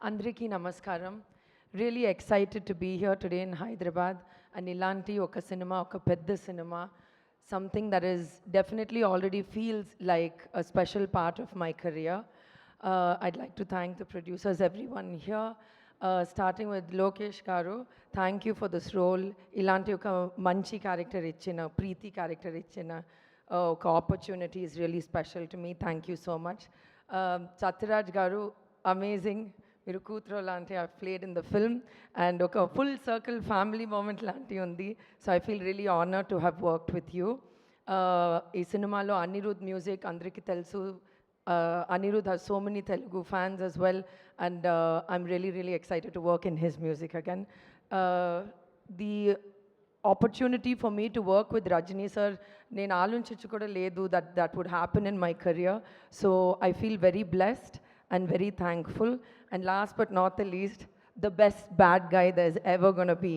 Andraki Namaskaram. Really excited to be here today in Hyderabad. And Ilanti oka cinema, oka pedda cinema. Something that is definitely already feels like a special part of my career. I'd like to thank the producers, everyone here. Starting with Lokesh Garu, thank you for this role. Ilanti oka manchi character ichina, Preeti character ichina. Oka opportunity is really special to me. Thank you so much. Satyaraj Garu, amazing. మీరు కూతురు లాంటి I played in the film and ఒక full circle family moment లాంటి ఉంది. So I feel really honour to have worked with you. ఈ సినిమాలో Anirudh music అందరికీ తెలుసు. Anirudh has so many Telugu fans as well, and I'm really excited to work in his music again. The opportunity for me to work with Rajini sir, నేను ఆలోచించు కూడా లేదు that would happen in my career. So I feel very blessed and very thankful. And last but not the least, the best bad guy there's ever gonna be,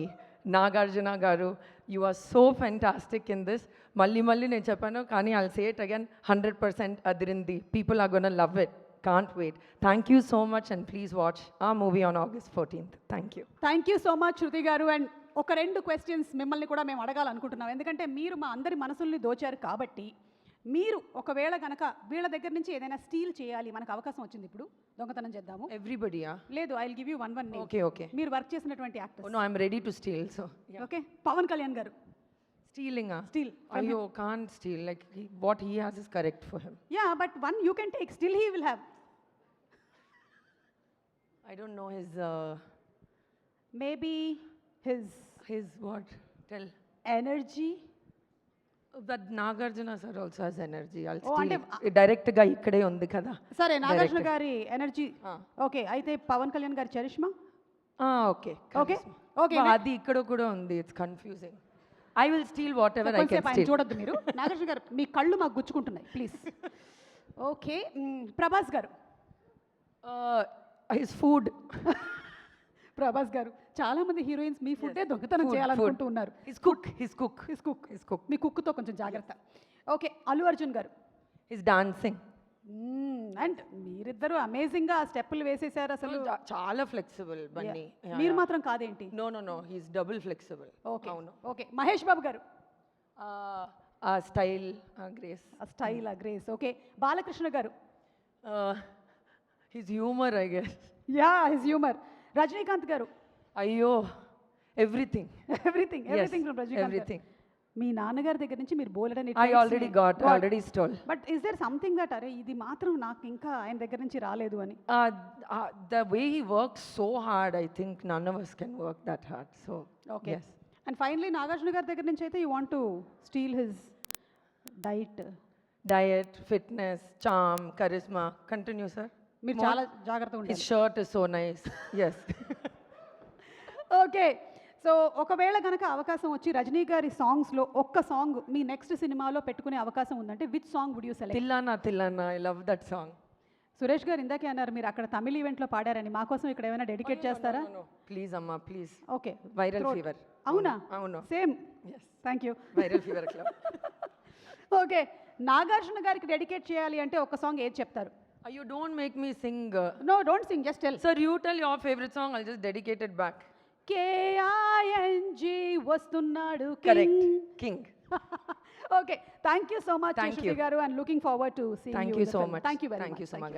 Nagarjuna Garu. You are so fantastic in this. Malli నేను చెప్పాను కానీ I'll say it again, 100% Adirindi. People are gonna love it. Can't wait. Thank you so much and please watch our movie on August 14th. Thank you. Thank you so much, Shruti Garu. And ఒక రెండు questions మిమ్మల్ని కూడా మేము అడగాలనుకుంటున్నాం. ఎందుకంటే మీరు మా అందరి మనసుల్ని దోచారు కాబట్టి మీరు ఒకవేళ కనుక వీళ్ళ దగ్గర నుంచి ఏదైనా స్టీల్ చేయాలి, మనకు అవకాశం వచ్చింది, ఇప్పుడు దొంగతనం చేద్దాము. ఎవ్రీబడియా? లేదు, I will give you one name. Okay. మీరు వర్క్ చేసినటువంటి actor. No, I am ready to steal. So okay, Pawan Kalyan garu. Stealing? Steal. Ayo, can't steal. Like what he has is correct for him. Yeah, but one you can take. Still he will have. I don't know his. Maybe his what? Tell. Energy. That Nagarjuna sir also has energy. I'll Oh, steal it. Direct గా ఇక్కడే ఉంది కదా. సరే, నాగార్జున గారి energy. Okay, అయితే పవన్ కళ్యాణ్ గారి charisma. Okay okay okay, అది ఇక్కడ కూడా ఉంది. It's confusing. I will steel what ever I can steel. చూడొద్దు మీరు. నాగార్జున గారు, మీ కళ్ళు మాకు గుచ్చుకుంటున్నాయి, ప్లీజ్. ఓకే, ప్రభాస్ గారు. His food. ప్రభాస్ గారు, చాలా మంది హీరోయిన్స్ మీ ఫుడ్డే దొంగతనం చేయాలనుకుంటూ ఉన్నారు. His cook. మీ కుక్తో కొంచెం జాగ్రత్త. ఓకే, అల్లు అర్జున్ గారు. His dancing. అండ్ మీరిద్దరు అమేజింగ్ గా స్టెప్పులు వేసేసారు. అసలు చాలా ఫ్లెక్సిబుల్ బన్నీ. మీరు మాత్రం కాదేంటి? No he's double flexible. Okay okay, Mahesh Babu గారు. Style, grace. Style, grace. Okay, Balakrishna గారు. His humour, I guess. Yeah, his humour. Rajinikanth గారు. అయ్యో, ఎవ్రీథింగ్ ఫ్రమ్ రజనీకాంత్. మీ నాన్నగారి దగ్గర నుంచి మీరు బోలెడని I already stole. But is there something that అరే ఇది మాత్రం నాకు ఇంకా ఆయన దగ్గర నుంచి రాలేదు అని? The way he works so hard, I think none of us can work that hard. So okay, yes. And finally, Nagarjuna గారి దగ్గర నుంచి అయితే you want to steal his diet, fitness, charm, charisma. Continue, sir. మీరు చాలా జాగ్రత్తగా ఉండాలి. His shirt is so nice. Yes. Okay, so ఒకవేళ కనుక అవకాశం వచ్చి రజనీ గారి సాంగ్స్లో ఒక్క సాంగ్ మీ నెక్స్ట్ సినిమాలో పెట్టుకునే అవకాశం ఉందంటే which song would you select? Thillana, I love that song. Suresh garu ఇందాకే అన్నారు మీరు అక్కడ తమిళ ఈవెంట్లో పాడారని, మా కోసం ఇక్కడ ఏమైనా డెడికేట్ చేస్తారా? ప్లీజ్ అమ్మా, ప్లీజ్. Okay, viral fever. అవునా? అవును, same. Thank you. Viral fever club. Okay, Nagarjuna గారికి డెడికేట్ చేయాలి అంటే ఒక సాంగ్ ఏది చెప్తారు? You don't make me sing. No, don't sing, just tell. Sir, you tell your favorite song, I'll just dedicate it back. KING వస్తున్నాడు. Correct, King. Okay, thank you so much, Shruti garu, and looking forward to seeing you. Thank you so much. Thank you very much. Thank you so much.